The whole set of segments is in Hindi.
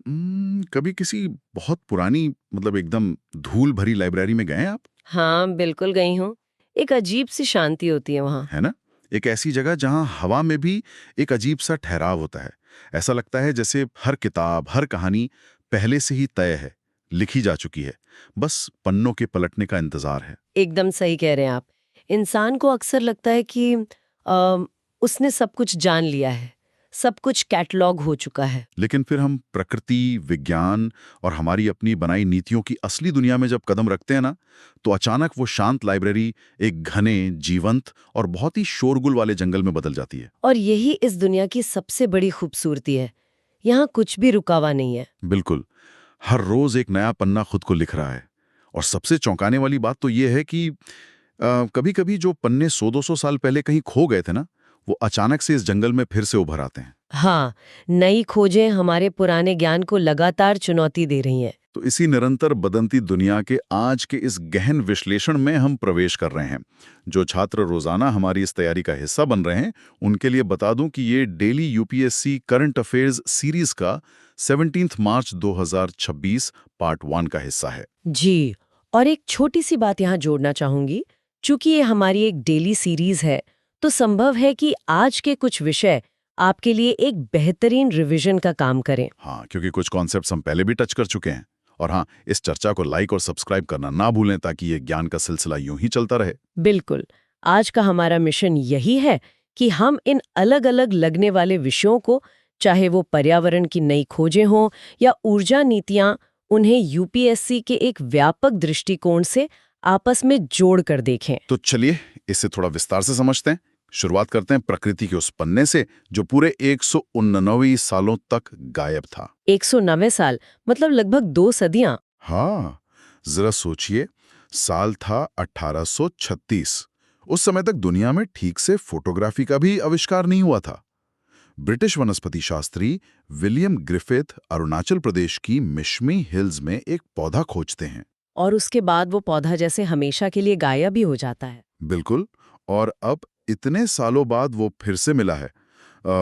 कभी किसी बहुत पुरानी मतलब एकदम धूल भरी लाइब्रेरी में गए हैं आप? हाँ, बिल्कुल गई हूँ। एक अजीब सी शांति होती है वहाँ। है ना? एक ऐसी जगह जहां हवा में भी एक अजीब सा ठहराव होता है। ऐसा लगता है जैसे हर किताब, हर कहानी पहले से ही तय है, लिखी जा चुकी है। बस पन्नों के पलटने का इंतजार है। एकदम सही कह रहे हैं आप। इंसान को अक्सर लगता है कि उसने सब कुछ जान लिया है, सब कुछ कैटलॉग हो चुका है। लेकिन फिर हम प्रकृति, विज्ञान और हमारी अपनी बनाई नीतियों की असली दुनिया में जब कदम रखते हैं ना, तो अचानक वो शांत लाइब्रेरी एक घने, जीवंत और बहुत ही शोरगुल वाले जंगल में बदल जाती है। और यही इस दुनिया की सबसे बड़ी खूबसूरती है। यहाँ कुछ भी रुकावा नहीं है। बिल्कुल। हर रोज एक नया पन्ना खुद को लिख रहा है। और सबसे चौंकाने वाली बात तो ये है कि कभी-कभी जो पन्ने 100-200 साल पहले कहीं खो गए थे ना, वो अचानक से इस जंगल में फिर से उभर आते हैं। हाँ, नई खोजें हमारे पुराने ज्ञान को लगातार चुनौती दे रही हैं। तो इसी निरंतर बदलती दुनिया के आज के इस गहन विश्लेषण में हम प्रवेश कर रहे हैं। जो छात्र रोजाना हमारी इस तैयारी का हिस्सा बन रहे हैं, उनके लिए बता दूं कि ये daily UPSC current affairs series का 17 मार्च 2026 पार्ट 1 का हिस्सा है। जी, और एक छोटी सी बात यहाँ जोड़ना चाहूंगी। चूंकि ये हमारी एक डेली सीरीज है, तो संभव है कि आज के कुछ विषय आपके लिए एक बेहतरीन रिवीजन का काम करें। हाँ, क्योंकि कुछ कॉन्सेप्ट्स हम पहले भी टच कर चुके हैं। और हाँ, इस चर्चा को लाइक और सब्सक्राइब करना ना भूलें ताकि ये ज्ञान का सिलसिला यूं ही चलता रहे। बिल्कुल, आज का हमारा मिशन यही है कि हम इन अलग-अलग लगने वाले विषयों को, चाहे वो पर्यावरण की नई खोजें हों या ऊर्जा नीतियां, उन्हें यूपीएससी के एक व्यापक दृष्टिकोण से आपस में जोड़ कर देखें। तो चलिए इसे थोड़ा विस्तार से समझते हैं। शुरुआत करते हैं प्रकृति के उस पन्ने से जो पूरे 189 सालों तक गायब था। 190 साल, मतलब लगभग 2 सदियां। हाँ, जरा सोचिए, साल था 1836। उस समय तक दुनिया में ठीक से फोटोग्राफी का भी आविष्कार नहीं हुआ था। ब्रिटिश वनस्पति शास्त्री विलियम ग्रिफिथ अरुणाचल प्रदेश की मिशमी हिल्स में एक पौधा खोजते हैं। और उसके बाद वो पौधा जैसे हमेशा के लिए गायब ही हो जाता है। बिल्कुल। और अब इतने सालों बाद वो फिर से मिला है।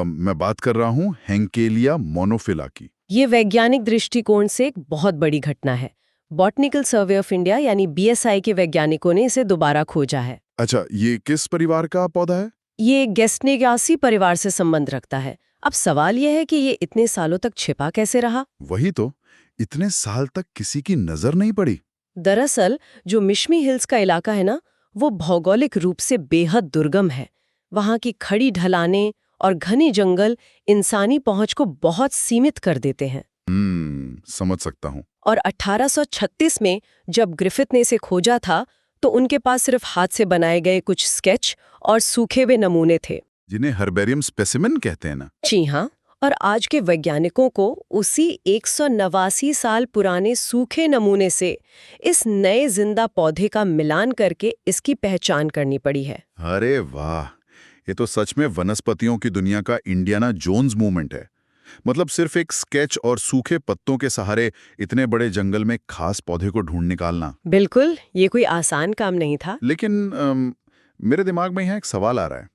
मैं बात कर रहा हूँ हेंकेलिया मोनोफिला की। ये वैज्ञानिक दृष्टिकोण से एक बहुत बड़ी घटना है। बॉटनिकल सर्वे ऑफ इंडिया यानी बीएसआई के वैज्ञानिकों ने इसे दोबारा खोजा है। अच्छा, ये किस परिवार का पौधा है? ये गेस्नेगासी परिवार से संबंध रखता है। अब सवाल यह है कि ये इतने सालों तक छिपा कैसे रहा। वही तो, इतने साल तक किसी की नजर नहीं पड़ी। दरअसल जो मिशमी हिल्स का इलाका है ना, वो भौगोलिक रूप से बेहद दुर्गम है। वहाँ की खड़ी ढलानें और घने जंगल इंसानी पहुंच को बहुत सीमित कर देते हैं। समझ सकता हूँ। और 1836 में जब ग्रिफिथ ने इसे खोजा था, तो उनके पास सिर्फ हाथ से बनाए गए कुछ स्केच और सूखे हुए नमूने थे। जिन्हें हर्बेरियम स्पेसिमेन कहते हैं ना। जी हाँ। और आज के वैज्ञानिकों को उसी 189 साल पुराने सूखे नमूने से इस नए जिंदा पौधे का मिलान करके इसकी पहचान करनी पड़ी है। अरे वाह, ये तो सच में वनस्पतियों की दुनिया का इंडियाना जोन्स मूवमेंट है। मतलब सिर्फ एक स्केच और सूखे पत्तों के सहारे इतने बड़े जंगल में खास पौधे को ढूंढ निकालना। बिल्कुल, ये कोई आसान काम नहीं था। लेकिन मेरे दिमाग में यहाँ एक सवाल आ रहा है।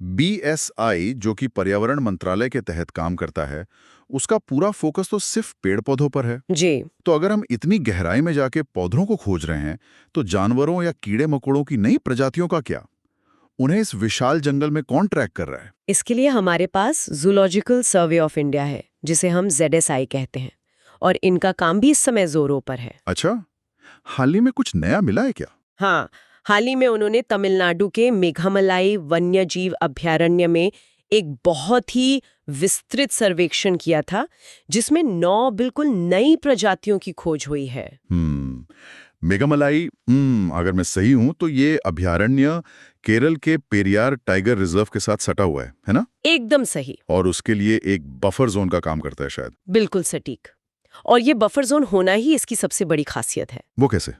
बीएसआई, जो कि पर्यावरण मंत्रालय के तहत काम करता है, उसका पूरा फोकस तो सिर्फ पेड़ पौधों पर है। जी, तो अगर हम इतनी गहराई में जाके पौधों को खोज रहे हैं, तो जानवरों या कीड़े मकोड़ों की नई प्रजातियों का क्या? उन्हें इस विशाल जंगल में कौन ट्रैक कर रहा है? इसके लिए हमारे पास जूलॉजिकल सर्वे ऑफ इंडिया है, जिसे हम ZSI कहते हैं। और इनका काम भी इस समय जोरों पर है। अच्छा, हाल ही में कुछ नया मिला है क्या? हाँ, हाल ही में उन्होंने तमिलनाडु के मेघामलाई वन्यजीव अभयारण्य में एक बहुत ही विस्तृत सर्वेक्षण किया था, जिसमें 9 बिल्कुल नई प्रजातियों की खोज हुई है। मेघमलाई, अगर मैं सही हूं तो ये अभयारण्य केरल के पेरियार टाइगर रिजर्व के साथ सटा हुआ है ना? एकदम सही। और उसके लिए एक बफर जोन का काम करता है शायद। बिल्कुल सटीक। और ये बफर जोन होना ही इसकी सबसे बड़ी खासियत है। वो कैसे?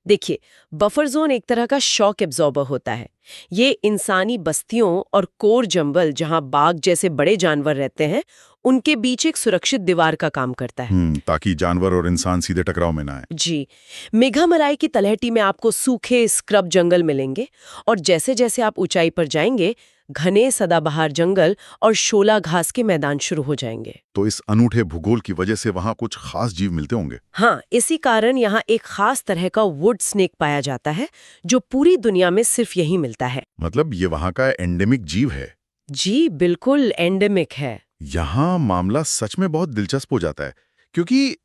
देखिए, बफर जोन एक तरह का शॉक एब्जॉर्बर होता है। ये इंसानी बस्तियों और कोर जंगल, जहां बाघ जैसे बड़े जानवर रहते हैं, उनके बीच एक सुरक्षित दीवार का काम करता है। ताकि जानवर और इंसान सीधे टकराव में ना आए। जी, मेघामलाई की तलहटी में आपको सूखे स्क्रब जंगल मिलेंगे, और जैसे जैसे आप ऊंचाई पर जाएंगे, घने सदाबहार जंगल और शोला घास के मैदान शुरू हो जाएंगे। तो इस अनूठे भूगोल की वजह से वहां कुछ खास जीव मिलते होंगे। हाँ, इसी कारण यहाँ एक खास तरह का वुड स्नेक पाया जाता है जो पूरी दुनिया में सिर्फ यहीं मिलता है। मतलब ये वहां का एंडेमिक जीव है। जी बिल्कुल एंडेमिक है। यहाँ मामला सच में बहुत दिलचस्प हो जाता है, क्योंकि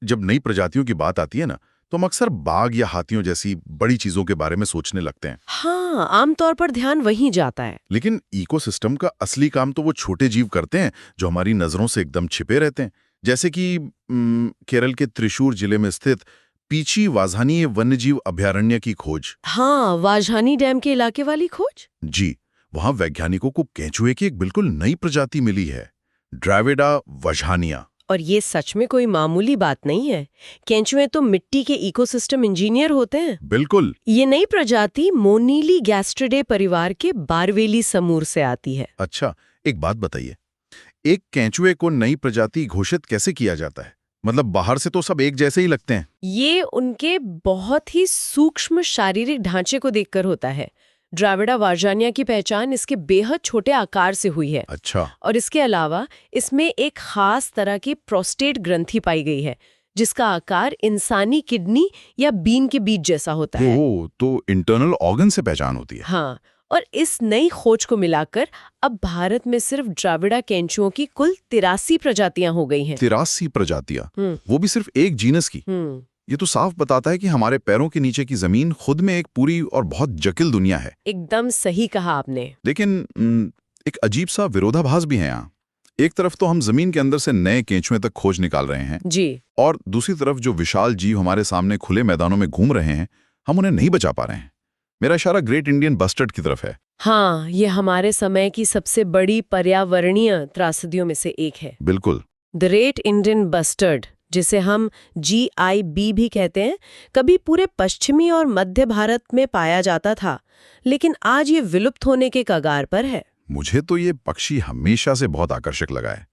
जब नई प्रजातियों की बात आती है ना, तो हम अक्सर बाघ या हाथियों जैसी बड़ी चीजों के बारे में सोचने लगते हैं। हाँ, आमतौर पर ध्यान वहीं जाता है। लेकिन इकोसिस्टम का असली काम तो वो छोटे जीव करते हैं जो हमारी नजरों से एकदम छिपे रहते हैं। जैसे कि केरल के त्रिशूर जिले में स्थित पीची वाझानी वन्यजीव अभयारण्य की खोज। हाँ, वाझानी डैम के इलाके वाली खोज। जी, वहां वैज्ञानिकों को केंचुए की एक बिल्कुल नई प्रजाति मिली है, ड्राविडा वझानिया। और ये सच में कोई मामूली बात नहीं है। केंचुए तो मिट्टी के इकोसिस्टम इंजीनियर होते हैं। बिल्कुल। ये नई प्रजाति मोनीली गैस्ट्रिडे परिवार के बारवेली समूह से आती है। अच्छा, एक बात बताइए, एक केंचुए को नई प्रजाति घोषित कैसे किया जाता है? मतलब बाहर से तो सब एक जैसे ही लगते हैं। ये उनके बहुत ही सूक्ष्म शारीरिक ढांचे को देखकर होता है। ड्राविडा वार्जानिया की पहचान इसके बेहद छोटे आकार से हुई है। अच्छा। और इसके अलावा इसमें एक खास तरह की प्रोस्टेट ग्रंथि पाई गई है जिसका आकार इंसानी किडनी या बीन के बीज जैसा होता है। ओह, तो इंटरनल ऑर्गन से पहचान होती है। हाँ, और इस नई खोज को मिलाकर अब भारत में सिर्फ ड्राविडा केंचुओं की कुल 83 प्रजातियां हो गई हैं। 83 प्रजातियां, वो भी सिर्फ एक जीनस की। ये तो साफ बताता है कि हमारे पैरों के नीचे की जमीन खुद में एक पूरी और बहुत जटिल दुनिया है। एकदम सही कहा आपने। लेकिन एक अजीब सा विरोधाभास भी है यहाँ। एक तरफ तो हम जमीन के अंदर से नए केंचुए तक खोज निकाल रहे हैं जी, और दूसरी तरफ जो विशाल जीव हमारे सामने खुले मैदानों में घूम रहे हैं, हम उन्हें नहीं बचा पा रहे हैं। मेरा इशारा ग्रेट इंडियन बस्टर्ड की तरफ है। हाँ, ये हमारे समय की सबसे बड़ी पर्यावरणीय त्रासदियों में से एक है। बिल्कुल। द ग्रेट इंडियन बस्टर्ड, जिसे हम GIB भी कहते हैं, कभी पूरे पश्चिमी और मध्य भारत में पाया जाता था, लेकिन आज ये विलुप्त होने के कगार पर है। मुझे तो ये पक्षी हमेशा से बहुत आकर्षक लगा है।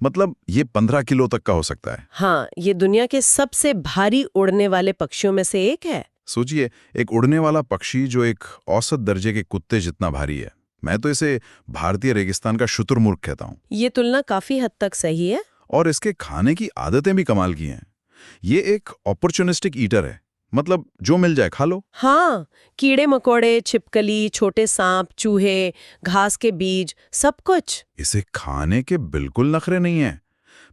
मतलब ये 15 किलो तक का हो सकता है। हाँ, ये दुनिया के सबसे भारी उड़ने वाले पक्षियों में से एक है। सोचिए, एक उड़ने वाला पक्षी जो एक औसत दर्जे के कुत्ते जितना भारी है। मैं तो इसे भारतीय रेगिस्तान का शुतुरमुर्ग कहता हूँ। ये तुलना काफी हद तक सही है। और इसके खाने की आदतें भी कमाल की हैं। ये एक अपॉर्चुनिस्टिक ईटर है, मतलब जो मिल जाए खा लो। हाँ, कीड़े मकोड़े, छिपकली, छोटे सांप, चूहे, घास के बीज, सब कुछ। इसे खाने के बिल्कुल नखरे नहीं है,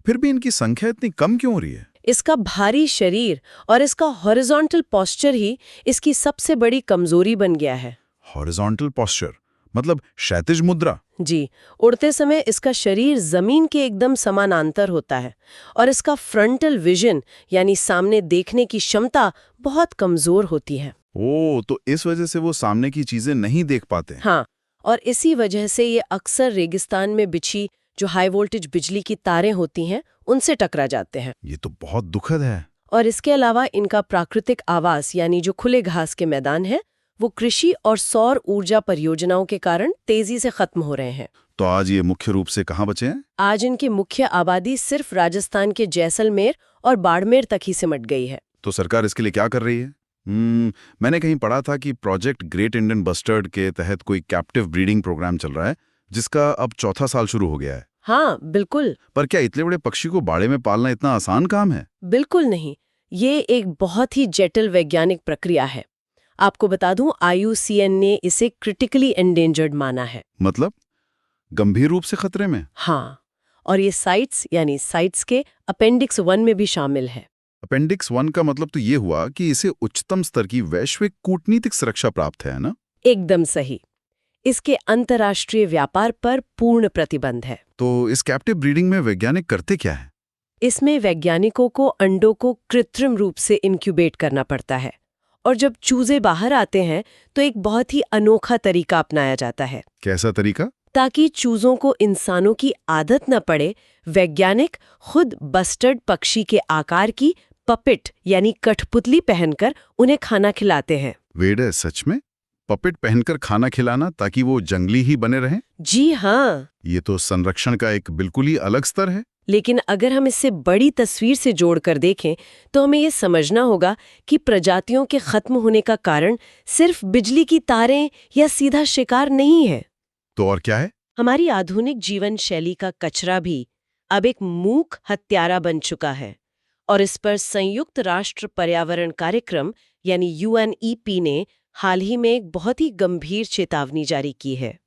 फिर भी इनकी संख्या इतनी कम क्यों हो रही है? इसका भारी शरीर और इसका हॉरिजॉन्टल पोस्चर ही इसकी सबसे बड़ी कमजोरी बन गया है। हॉरिजॉन्टल पोस्चर मतलब क्षैतिज मुद्रा? जी, उड़ते समय इसका शरीर जमीन के एकदम समानांतर होता है और इसका फ्रंटल विजन यानी सामने देखने की क्षमता बहुत कमजोर होती है। ओह, तो इस वजह से वो सामने की चीजें नहीं देख पाते। हाँ, और इसी वजह से ये अक्सर रेगिस्तान में बिछी जो हाई वोल्टेज बिजली की तारें होती हैं उनसे टकरा जाते हैं। ये तो बहुत दुखद है। और इसके अलावा इनका प्राकृतिक आवास यानी जो खुले घास के मैदान हैं, वो कृषि और सौर ऊर्जा परियोजनाओं के कारण तेजी से खत्म हो रहे हैं। तो आज ये मुख्य रूप से कहाँ बचे हैं? आज इनकी मुख्य आबादी सिर्फ राजस्थान के जैसलमेर और बाड़मेर तक ही सिमट गई है। तो सरकार इसके लिए क्या कर रही है? मैंने कहीं पढ़ा था कि प्रोजेक्ट ग्रेट इंडियन बस्टर्ड के तहत कोई कैप्टिव ब्रीडिंग प्रोग्राम चल रहा है, जिसका अब चौथा साल शुरू हो गया है। हाँ, बिल्कुल। पर क्या इतने बड़े पक्षी को बाड़े में पालना इतना आसान काम है? बिल्कुल नहीं। ये एक बहुत ही जटिल वैज्ञानिक प्रक्रिया है। आपको बता दूं, IUCN ने इसे क्रिटिकली एंडेंजर्ड माना है। मतलब गंभीर रूप से खतरे में? हाँ, और ये साइट्स के अपेंडिक्स 1 में भी शामिल है। अपेंडिक्स 1 का मतलब तो ये हुआ कि इसे उच्चतम स्तर की वैश्विक कूटनीतिक सुरक्षा प्राप्त है ना? एकदम सही। इसके अंतर्राष्ट्रीय व्यापार पर पूर्ण प्रतिबंध है। तो इस कैप्टिव ब्रीडिंग में वैज्ञानिक करते क्या है? इसमें वैज्ञानिकों को अंडों को कृत्रिम रूप से इंक्यूबेट करना पड़ता है, और जब चूजे बाहर आते हैं तो एक बहुत ही अनोखा तरीका अपनाया जाता है। कैसा तरीका? ताकि चूजों को इंसानों की आदत न पड़े, वैज्ञानिक खुद बस्टर्ड पक्षी के आकार की पपेट यानी कठपुतली पहनकर उन्हें खाना खिलाते हैं। वेड है, सच में? पपेट पहनकर खाना खिलाना ताकि वो जंगली ही बने रहें? जी हाँ। ये तो संरक्षण का एक बिल्कुल ही अलग स्तर है। लेकिन अगर हम इससे बड़ी तस्वीर से जोड़कर देखें तो हमें ये समझना होगा कि प्रजातियों के खत्म होने का कारण सिर्फ बिजली की तारें या सीधा शिकार नहीं है। तो और क्या है? हमारी आधुनिक जीवन शैली का कचरा भी अब एक मूक हत्यारा बन चुका है और इस पर संयुक्त राष्ट्र पर्यावरण कार्यक्रम यानी UNEP ने हाल ही में एक बहुत ही गंभीर चेतावनी जारी की है।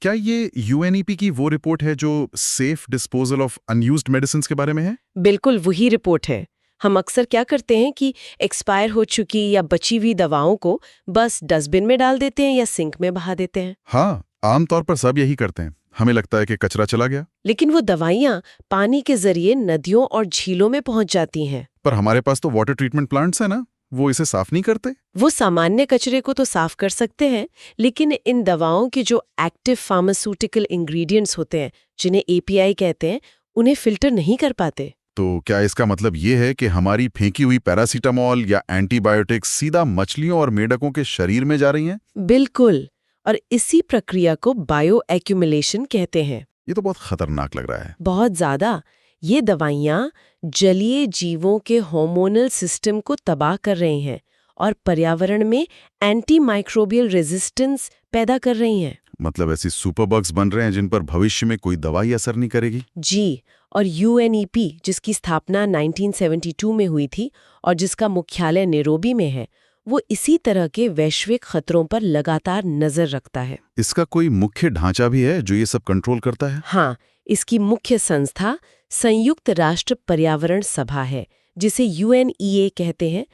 क्या ये यूएनईपी की वो रिपोर्ट है जो safe disposal of unused medicines के बारे में है? बिल्कुल वही रिपोर्ट है। हम अक्सर क्या करते हैं कि एक्सपायर हो चुकी या बची हुई दवाओं को बस डस्टबिन में डाल देते हैं या सिंक में बहा देते हैं। हाँ, आमतौर पर सब यही करते हैं। हमें लगता है कि कचरा चला गया। लेकिन वो दवाइयाँ पानी के जरिए नदियों और झीलों में पहुंच जाती हैं। पर हमारे पास तो वाटर ट्रीटमेंट प्लांट्स है ना, वो इसे साफ नहीं करते। वो सामान्य कचरे को तो साफ कर सकते हैं, लेकिन इन दवाओं के जो एक्टिव फार्मास्यूटिकल इंग्रेडिएंट्स होते हैं, जिन्हें API कहते हैं, उन्हें फिल्टर नहीं कर पाते। तो क्या इसका मतलब ये है कि हमारी फेंकी हुई पैरासीटामॉल या एंटीबायोटिक्स सीधा मछलियों और मेंढकों के शरीर में जा रही हैं? बिल्कुल, और इसी प्रक्रिया को बायो एक्यूमुलेशन कहते हैं। ये तो बहुत खतरनाक लग रहा है। बहुत ज्यादा। ये दवाइयाँ जलीय जीवों के हार्मोनल सिस्टम को तबाह कर रही हैं और पर्यावरण में एंटी माइक्रोबियल रेजिस्टेंस पैदा कर रही हैं। मतलब ऐसी सुपरबग्स बन रहे हैं जिन पर भविष्य में कोई दवाई असर नहीं करेगी? जी, और UNEP जिसकी स्थापना 1972 में हुई थी और जिसका मुख्यालय नैरोबी में है, वो इसी तरह के वैश्विक खतरों पर लगातार नजर रखता है। इसका कोई मुख्य ढांचा भी है जो ये सब कंट्रोल करता है? हाँ, इसकी मुख्य संस्था संयुक्त राष्ट्र पर्यावरण सभा है, जिसे UNEA कहते हैं।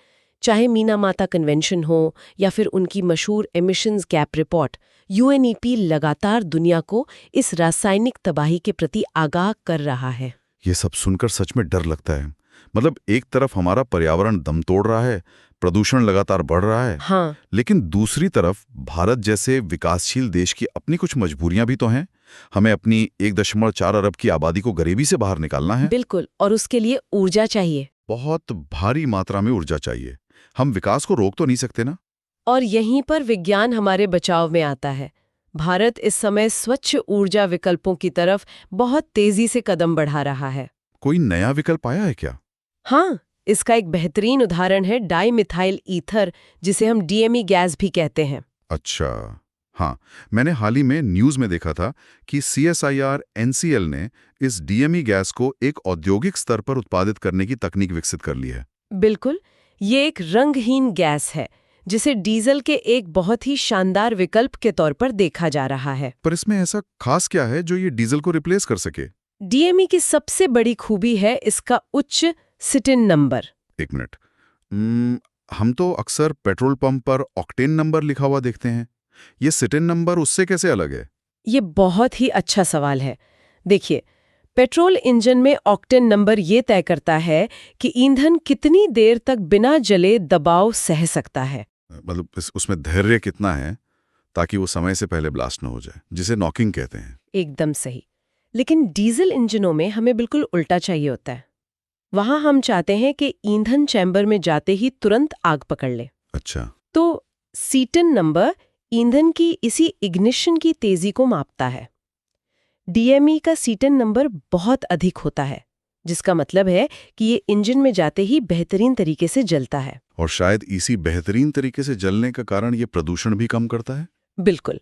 चाहे मीनामाता कन्वेंशन हो या फिर उनकी मशहूर एमिशंस गैप रिपोर्ट, UNEP लगातार दुनिया को इस रासायनिक तबाही के प्रति आगाह कर रहा है। ये सब सुनकर सच में डर लगता है। मतलब एक तरफ हमारा पर्यावरण दम तोड़ रहा है, प्रदूषण लगातार बढ़ रहा है, हाँ, लेकिन दूसरी तरफ भारत जैसे विकासशील देश की अपनी कुछ मजबूरियां भी तो हैं। हमें अपनी 1.4 अरब की आबादी को गरीबी से बाहर निकालना है। बिल्कुल, और उसके लिए ऊर्जा चाहिए। बहुत भारी मात्रा में ऊर्जा चाहिए। हम विकास को रोक तो नहीं सकते ना? और यहीं पर विज्ञान हमारे बचाव में आता है। भारत इस समय स्वच्छ ऊर्जा विकल्पों की तरफ बहुत तेजी से कदम बढ़ा रहा है। कोई नया विकल्प आया है क्या? हाँ, इसका एक बेहतरीन उदाहरण है डाइमिथाइल ईथर, जिसे हम DME गैस भी कहते हैं। अच्छा, हाँ, मैंने हाल ही में न्यूज़ में देखा था कि CSIR NCL ने इस DME गैस को एक औद्योगिक स्तर पर उत्पादित करने की तकनीक विकसित कर ली है। बिल्कुल, ये एक रंगहीन गैस है जिसे डीजल के एक बहुत ही शानदार विकल्प के तौर पर देखा जा रहा है। पर इसमें ऐसा खास क्या है जो ये डीजल को रिप्लेस कर सके? DME की सबसे बड़ी खूबी है इसका उच्च सिटिन नंबर। एक मिनट, हम तो अक्सर पेट्रोल पंप पर ऑक्टेन नंबर लिखा हुआ देखते हैं। ये सिटिन नंबर उससे कैसे अलग है? ये बहुत ही अच्छा सवाल है। देखिए, पेट्रोल इंजन में ऑक्टेन नंबर ये तय करता है कि ईंधन कितनी देर तक बिना जले दबाव सह सकता है। मतलब उसमें धैर्य कितना है ताकि वो समय से पहले ब्लास्ट न हो जाए, जिसे नॉकिंग कहते हैं। एकदम सही। लेकिन डीजल इंजनों में हमें बिल्कुल उल्टा चाहिए होता है। वहां हम चाहते हैं कि ईंधन चैम्बर में जाते ही तुरंत आग पकड़ ले। अच्छा, तो सीटन नंबर ईंधन की इसी इग्निशन की तेजी को मापता है। DME का सीटन नंबर बहुत अधिक होता है, जिसका मतलब है कि ये इंजन में जाते ही बेहतरीन तरीके से जलता है। और शायद इसी बेहतरीन तरीके से जलने का कारण ये प्रदूषण भी कम करता है। बिल्कुल।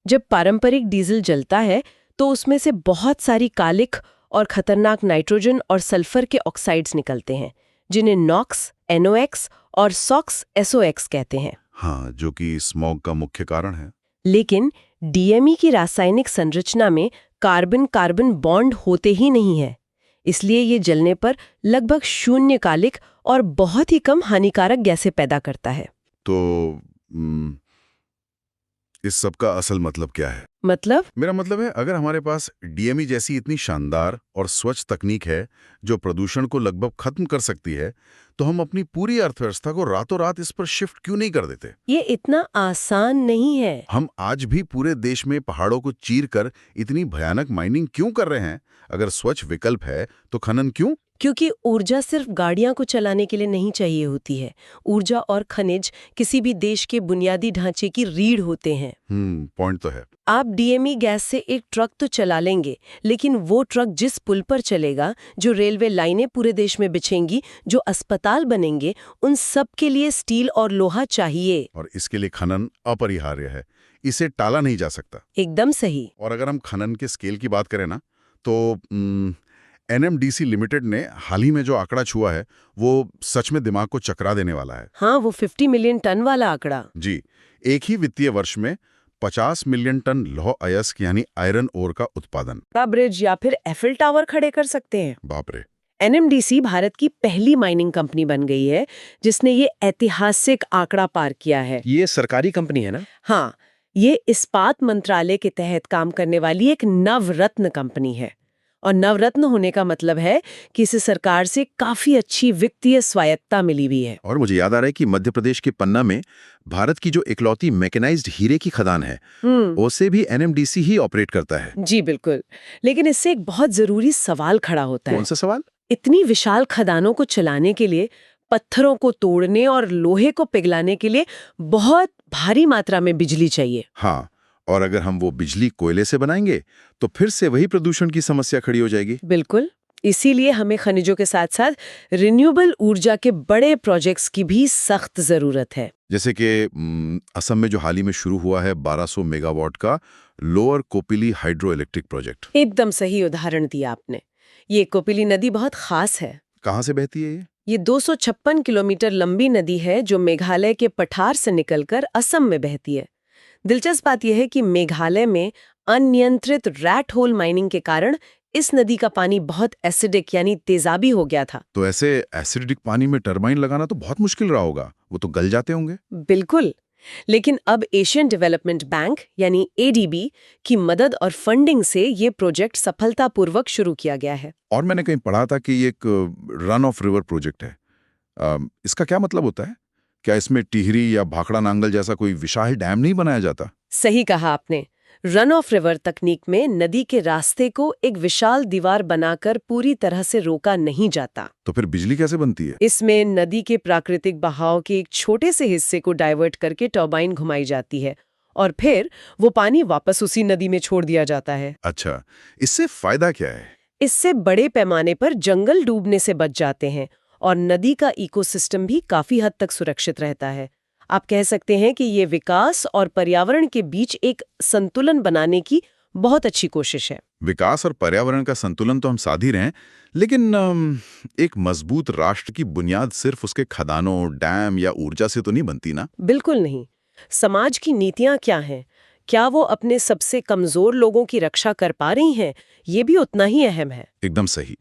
जब पारंपरिक डीजल जलता है तो उसमें से बहुत सारी कालिख और खतरनाक नाइट्रोजन और सल्फर के ऑक्साइड्स निकलते हैं, जिन्हें NOx, NOx और SOx, SOx कहते हैं। हाँ, जो कि स्मॉग का मुख्य कारण है। लेकिन DME की रासायनिक संरचना में कार्बन-कार्बन बॉन्ड होते ही नहीं है, इसलिए ये जलने पर लगभग शून्य कालिख और बहुत ही कम हानिकारक गैसें पैदा करता है। तो इस सब का असल मतलब क्या है? मतलब? मेरा मतलब है, अगर हमारे पास DME जैसी इतनी शानदार और स्वच्छ तकनीक है जो प्रदूषण को लगभग खत्म कर सकती है, तो हम अपनी पूरी अर्थव्यवस्था को रातों रात इस पर शिफ्ट क्यों नहीं कर देते? ये इतना आसान नहीं है। हम आज भी पूरे देश में पहाड़ों को चीर कर इतनी भयानक माइनिंग क्यों कर रहे हैं? अगर स्वच्छ विकल्प है तो खनन क्यों? क्योंकि ऊर्जा सिर्फ गाड़ियां को चलाने के लिए नहीं चाहिए होती है। ऊर्जा और खनिज किसी भी देश के बुनियादी ढांचे की रीढ़ होते हैं। पॉइंट तो है। आप DME गैस से एक ट्रक तो चला लेंगे, लेकिन वो ट्रक जिस पुल पर चलेगा, जो रेलवे लाइनें पूरे देश में बिछेंगी, जो अस्पताल बनेंगे, उन सब के लिए स्टील और लोहा चाहिए। और इसके लिए खनन अपरिहार्य है। इसे टाला नहीं जा सकता। एकदम सही। और अगर हम खनन के स्केल की बात करें ना, तो एनएमडीसी लिमिटेड ने हाल ही में जो आंकड़ा छुआ है वो सच में दिमाग को चकरा देने वाला है। हाँ, वो 50 मिलियन टन वाला आंकड़ा। जी, एक ही वित्तीय वर्ष में 50 मिलियन टन लौह अयस्क यानी आयरन ओर का उत्पादन। का ब्रिज या फिर एफिल टावर खड़े कर सकते हैं। बाप रे। एनएमडीसी भारत की पहली माइनिंग कंपनी बन गई है जिसने ये ऐतिहासिक आंकड़ा पार किया है। ये सरकारी कंपनी है ना? हाँ, ये इस्पात मंत्रालय के तहत काम करने वाली एक नवरत्न कंपनी है। और नवरत्न होने का मतलब है कि इसे सरकार से काफी अच्छी वित्तीय स्वायत्ता मिली हुई है। और मुझे याद आ रहा है कि मध्य प्रदेश के पन्ना में भारत की जो इकलौती मैकेनाइज्ड हीरे की खदान है, उसे भी एनएमडीसी ही ऑपरेट करता है। जी बिल्कुल। लेकिन इससे एक बहुत जरूरी सवाल खड़ा होता है। कौन सा सवाल? इतनी विशाल खदानों को चलाने के लिए, पत्थरों को तोड़ने और लोहे को पिघलाने के लिए बहुत भारी मात्रा में बिजली चाहिए। हाँ, और अगर हम वो बिजली कोयले से बनाएंगे तो फिर से वही प्रदूषण की समस्या खड़ी हो जाएगी। बिल्कुल। इसीलिए हमें खनिजों के साथ साथ रिन्यूएबल ऊर्जा के बड़े प्रोजेक्ट्स की भी सख्त जरूरत है। जैसे कि असम में जो हाल ही में शुरू हुआ है 1200 मेगावाट का lower Kopili hydro electric project. एकदम सही उदाहरण दिया आपने। ये कोपिली नदी बहुत खास है। कहाँ से बहती है ये? ये 256 किलोमीटर लंबी नदी है जो मेघालय के पठार से निकलकर असम में बहती है। दिलचस्प बात यह है कि मेघालय में अनियंत्रित रैट होल माइनिंग के कारण इस नदी का पानी बहुत एसिडिक यानी तेजाबी हो गया था। तो ऐसे एसिडिक पानी में टरबाइन लगाना तो बहुत मुश्किल रहा होगा, वो तो गल जाते होंगे। बिल्कुल। लेकिन अब एशियन डेवलपमेंट बैंक यानी एडीबी की मदद और फंडिंग से ये प्रोजेक्ट सफलतापूर्वक शुरू किया गया है। और मैंने कहीं पढ़ा था कि ये एक रन ऑफ रिवर प्रोजेक्ट है। इसका क्या मतलब होता है? क्या इसमें टिहरी या भाखड़ा नांगल जैसा कोई विशाल डैम नहीं बनाया जाता? सही कहा आपने। रन ऑफ रिवर तकनीक में नदी के रास्ते को एक विशाल दीवार बनाकर पूरी तरह से रोका नहीं जाता। तो फिर बिजली कैसे बनती है? इसमें नदी के प्राकृतिक बहाव के एक छोटे से हिस्से को डाइवर्ट करके टर्बाइन घुमाई जाती है और फिर वो पानी वापस उसी नदी में छोड़ दिया जाता है। अच्छा, इससे फायदा क्या है? इससे बड़े पैमाने पर जंगल डूबने से बच जाते हैं और नदी का इकोसिस्टम भी काफी हद तक सुरक्षित रहता है। आप कह सकते हैं कि ये विकास और पर्यावरण के बीच एक संतुलन बनाने की बहुत अच्छी कोशिश है। विकास और पर्यावरण का संतुलन तो हम साध ही रहे हैं, लेकिन एक मजबूत राष्ट्र की बुनियाद सिर्फ उसके खदानों, डैम या ऊर्जा से तो नहीं बनती ना? बिल्कुल नहीं। समाज की नीतियां क्या हैं? क्या वो अपने सबसे कमजोर लोगों की रक्षा कर पा रही हैं? ये भी उतना ही अहम है। एकदम सही।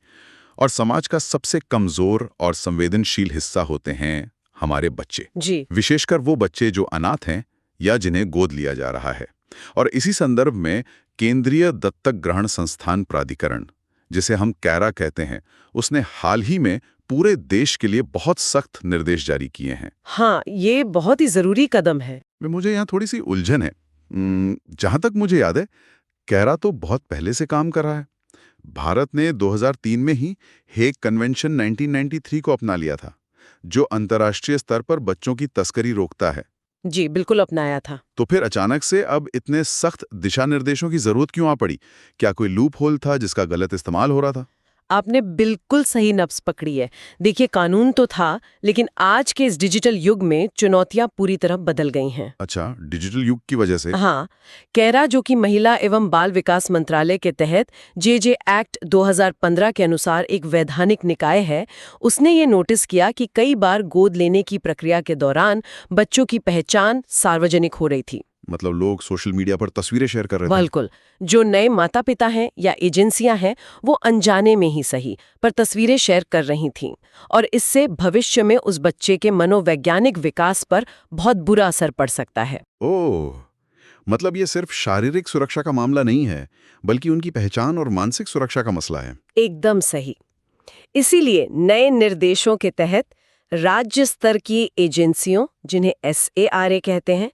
और समाज का सबसे कमजोर और संवेदनशील हिस्सा होते हैं हमारे बच्चे। जी। विशेषकर वो बच्चे जो अनाथ हैं या जिन्हें गोद लिया जा रहा है। और इसी संदर्भ में केंद्रीय दत्तक ग्रहण संस्थान प्राधिकरण, जिसे हम कैरा कहते हैं, उसने हाल ही में पूरे देश के लिए बहुत सख्त निर्देश जारी किए हैं। हाँ, ये बहुत ही जरूरी कदम है। मुझे यहाँ थोड़ी सी उलझन है। जहां तक मुझे याद है, कैरा तो बहुत पहले से काम कर रहा है। भारत ने 2003 में ही हेग कन्वेंशन 1993 को अपना लिया था, जो अंतर्राष्ट्रीय स्तर पर बच्चों की तस्करी रोकता है। जी बिल्कुल अपनाया था। तो फिर अचानक से अब इतने सख्त दिशा निर्देशों की जरूरत क्यों आ पड़ी? क्या कोई लूप होल था जिसका गलत इस्तेमाल हो रहा था? आपने बिल्कुल सही नब्ज पकड़ी है। देखिए, कानून तो था, लेकिन आज के इस डिजिटल युग में चुनौतियां पूरी तरह बदल गई हैं। अच्छा, डिजिटल युग की वजह से? हाँ, कैरा जो कि महिला एवं बाल विकास मंत्रालय के तहत जेजे एक्ट 2015 के अनुसार एक वैधानिक निकाय है, उसने ये नोटिस किया कि कई बार गोद लेने की प्रक्रिया के दौरान बच्चों की पहचान सार्वजनिक हो रही थी। मतलब लोग सोशल मीडिया पर तस्वीरें शेयर कर रहे थे? बिल्कुल। जो नए माता पिता हैं या एजेंसियां हैं, वो अनजाने में ही सही पर तस्वीरें शेयर कर रही थीं और इससे भविष्य में उस बच्चे के मनोवैज्ञानिक विकास पर बहुत बुरा असर पड़ सकता है। ओह, मतलब ये सिर्फ शारीरिक सुरक्षा का मामला नहीं है, बल्कि उनकी पहचान और मानसिक सुरक्षा का मसला है। एकदम सही। इसीलिए नए निर्देशों के तहत राज्य स्तर की एजेंसियों, जिन्हें SARA कहते हैं,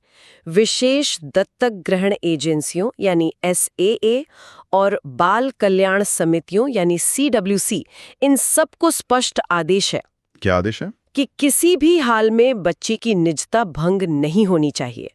विशेष दत्तक ग्रहण एजेंसियों यानी SAA और बाल कल्याण समितियों यानी CWC, इन सबको स्पष्ट आदेश है। क्या आदेश है? कि किसी भी हाल में बच्चे की निजता भंग नहीं होनी चाहिए।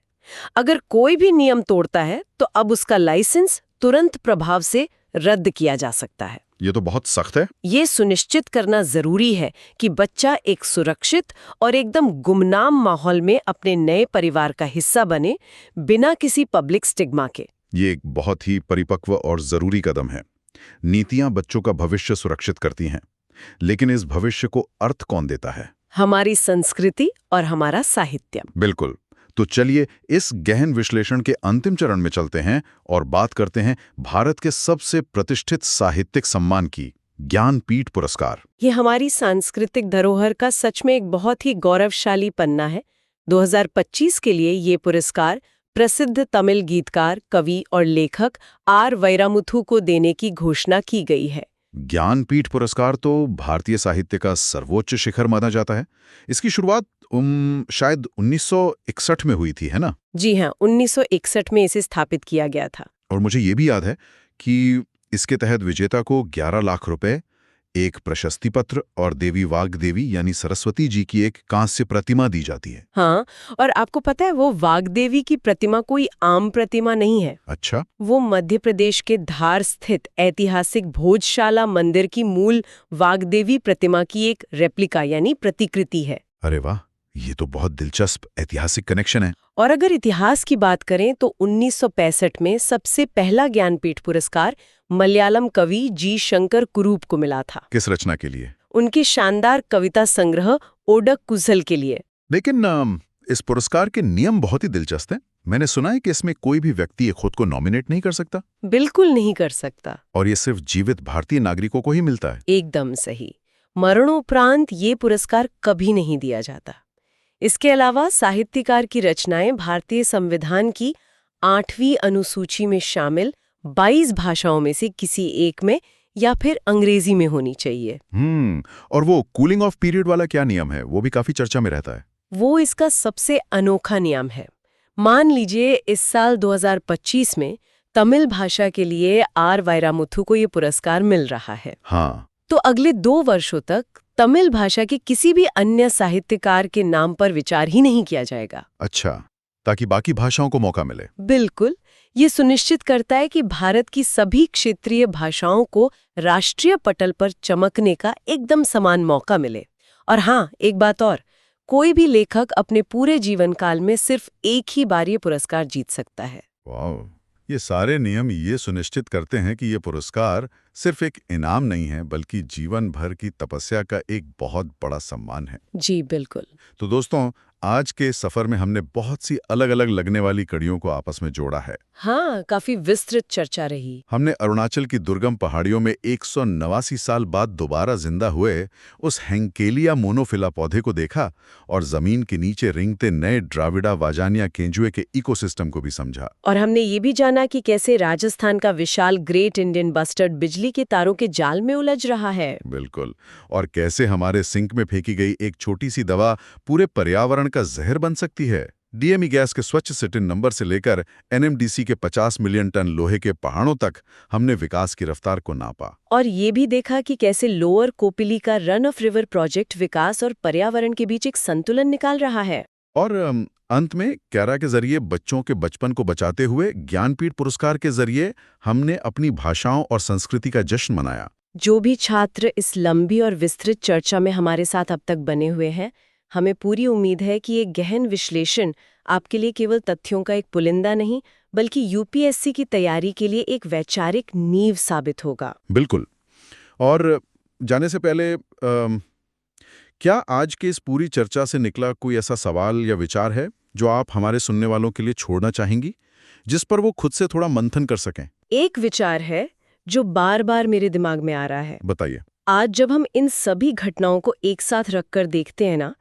अगर कोई भी नियम तोड़ता है तो अब उसका लाइसेंस तुरंत प्रभाव से रद्द किया जा सकता है। ये तो बहुत सख्त है। ये सुनिश्चित करना जरूरी है कि बच्चा एक सुरक्षित और एकदम गुमनाम माहौल में अपने नए परिवार का हिस्सा बने, बिना किसी पब्लिक स्टिग्मा के। ये एक बहुत ही परिपक्व और जरूरी कदम है। नीतियां बच्चों का भविष्य सुरक्षित करती हैं, लेकिन इस भविष्य को अर्थ कौन देता है? हमारी संस्कृति और हमारा साहित्य। बिल्कुल। तो चलिए इस गहन विश्लेषण के अंतिम चरण में चलते हैं और बात करते हैं भारत के सबसे प्रतिष्ठित साहित्यिक सम्मान की, ज्ञानपीठ पुरस्कार। ये हमारी सांस्कृतिक धरोहर का सच में एक बहुत ही गौरवशाली पन्ना है। 2025 के लिए ये पुरस्कार प्रसिद्ध तमिल गीतकार, कवि और लेखक आर वैरामुथु को देने की घोषणा की गई है। ज्ञानपीठ पुरस्कार तो भारतीय साहित्य का सर्वोच्च शिखर माना जाता है। इसकी शुरुआत शायद 1961 में हुई थी, है ना? जी हाँ, 1961 में इसे स्थापित किया गया था। और मुझे ये भी याद है कि इसके तहत विजेता को 11 लाख रुपए, एक प्रशस्ति पत्र और देवी वाग्देवी यानी सरस्वती जी की एक कांस्य प्रतिमा दी जाती है। हाँ, और आपको पता है वो वाग्देवी की प्रतिमा कोई आम प्रतिमा नहीं है। अच्छा। वो मध्य प्रदेश के धार स्थित ऐतिहासिक भोजशाला मंदिर की मूल वाग्देवी प्रतिमा की एक रेप्लिका यानी प्रतिकृति है। अरे वाह, ये तो बहुत दिलचस्प ऐतिहासिक कनेक्शन है। और अगर इतिहास की बात करें तो 1965 में सबसे पहला ज्ञानपीठ पुरस्कार मलयालम कवि जी शंकर कुरूप को मिला था। किस रचना के लिए? उनके शानदार कविता संग्रह ओडक कुजल के लिए। लेकिन इस पुरस्कार के नियम बहुत ही दिलचस्प हैं। मैंने सुना है कि इसमें कोई भी व्यक्ति खुद को नॉमिनेट नहीं कर सकता। बिल्कुल नहीं कर सकता। और ये सिर्फ जीवित भारतीय नागरिकों को ही मिलता है। एकदम सही। मरणोपरांत ये पुरस्कार कभी नहीं दिया जाता। इसके अलावा साहित्यकार की रचनाएं भारतीय संविधान की 8वीं अनुसूची में शामिल 22 भाषाओं में से किसी एक में या फिर अंग्रेजी में होनी चाहिए। और वो कूलिंग ऑफ पीरियड वाला क्या नियम है? वो भी काफी चर्चा में रहता है। वो इसका सबसे अनोखा नियम है। मान लीजिए इस साल 2025 में तमिल भाषा के लिए आर वैरामुथु को ये पुरस्कार मिल रहा है। हाँ। तो अगले 2 वर्षों तक तमिल भाषा के किसी भी अन्य साहित्यकार के नाम पर विचार ही नहीं किया जाएगा। अच्छा, ताकि बाकी भाषाओं को मौका मिले। बिल्कुल। ये सुनिश्चित करता है कि भारत की सभी क्षेत्रीय भाषाओं को राष्ट्रीय पटल पर चमकने का एकदम समान मौका मिले। और हाँ, एक बात और, कोई भी लेखक अपने पूरे जीवन काल में सिर्फ एक ही बार ये पुरस्कार जीत सकता है। वाह, ये सारे नियम ये सुनिश्चित करते हैं कि ये पुरस्कार सिर्फ एक इनाम नहीं है, बल्कि जीवन भर की तपस्या का एक बहुत बड़ा सम्मान है। जी बिल्कुल। तो दोस्तों, आज के सफर में हमने बहुत सी अलग अलग लगने वाली कड़ियों को आपस में जोड़ा है। हाँ, काफी विस्तृत चर्चा रही। हमने अरुणाचल की दुर्गम पहाड़ियों में 189 साल बाद दोबारा जिंदा हुए उस हेंकेलिया मोनोफिला पौधे को देखा और जमीन के नीचे रेंगते नए ड्राविडा वाजानिया केंजुए के इकोसिस्टम को भी समझा। और हमने ये भी जाना कि कैसे राजस्थान का विशाल ग्रेट इंडियन बस्टर्ड बिजली के तारों के जाल में उलझ रहा है। बिल्कुल। और कैसे हमारे सिंक में फेंकी गई एक छोटी सी दवा पूरे पर्यावरण का जहर बन सकती है। डीएमई गैस के स्वच्छ सिटिन नंबर से लेकर एनएमडीसी के 50 मिलियन टन लोहे के पहाड़ों तक हमने विकास की रफ्तार को नापा। और ये भी देखा कि कैसे लोअर कोपिली का रन ऑफ रिवर प्रोजेक्ट विकास और पर्यावरण के बीच एक संतुलन निकाल रहा है। और अंत में कैरा के जरिए बच्चों के बचपन को बचाते हुए ज्ञानपीठ पुरस्कार के जरिए हमने अपनी भाषाओं और संस्कृति का जश्न मनाया। जो भी छात्र इस लंबी और विस्तृत चर्चा में हमारे साथ अब तक बने हुए हैं, हमें पूरी उम्मीद है कि ये गहन विश्लेषण आपके लिए केवल तथ्यों का एक पुलिंदा नहीं, बल्कि यूपीएससी की तैयारी के लिए एक वैचारिक नींव साबित होगा। बिल्कुल। और जाने से पहले क्या आज की इस पूरी चर्चा से निकला कोई ऐसा सवाल या विचार है जो आप हमारे सुनने वालों के लिए छोड़ना चाहेंगी, जिस पर वो खुद से थोड़ा मंथन कर सकें? एक विचार है जो बार बार मेरे दिमाग में आ रहा है। बताइए। आज जब हम इन सभी घटनाओं को एक साथ रखकर देखते हैं ना,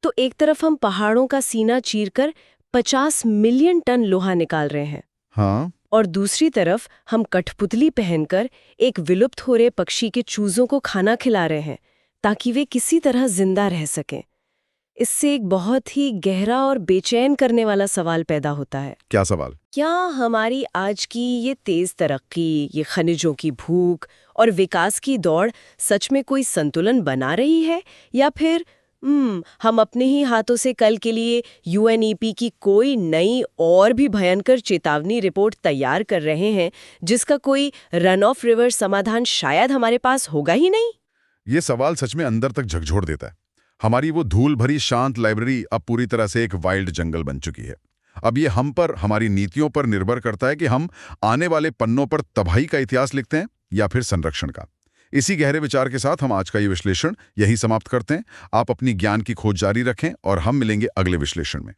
तो एक तरफ हम पहाड़ों का सीना चीरकर 50 मिलियन टन लोहा निकाल रहे हैं। हाँ। और दूसरी तरफ हम कठपुतली पहनकर एक विलुप्त हो रहे पक्षी के चूजों को खाना खिला रहे हैं ताकि वे किसी तरह जिंदा रह सकें। इससे एक बहुत ही गहरा और बेचैन करने वाला सवाल पैदा होता है। क्या सवाल? क्या हमारी आज की ये तेज तरक्की, ये खनिजों की भूख और विकास की दौड़ सच में कोई संतुलन बना रही है, या फिर हम अपने ही हाथों से कल के लिए यूएनईपी की कोई नई और भी भयंकर चेतावनी रिपोर्ट तैयार कर रहे हैं, जिसका कोई रन ऑफ रिवर समाधान शायद हमारे पास होगा ही नहीं। ये सवाल सच में अंदर तक झकझोर देता है। हमारी वो धूल भरी शांत लाइब्रेरी अब पूरी तरह से एक वाइल्ड जंगल बन चुकी है। अब ये हम पर, हमारी नीतियों पर निर्भर करता है कि हम आने वाले पन्नों पर तबाही का इतिहास लिखते हैं या फिर संरक्षण का। इसी गहरे विचार के साथ हम आज का ये विश्लेषण यहीं समाप्त करते हैं। आप अपनी ज्ञान की खोज जारी रखें और हम मिलेंगे अगले विश्लेषण में।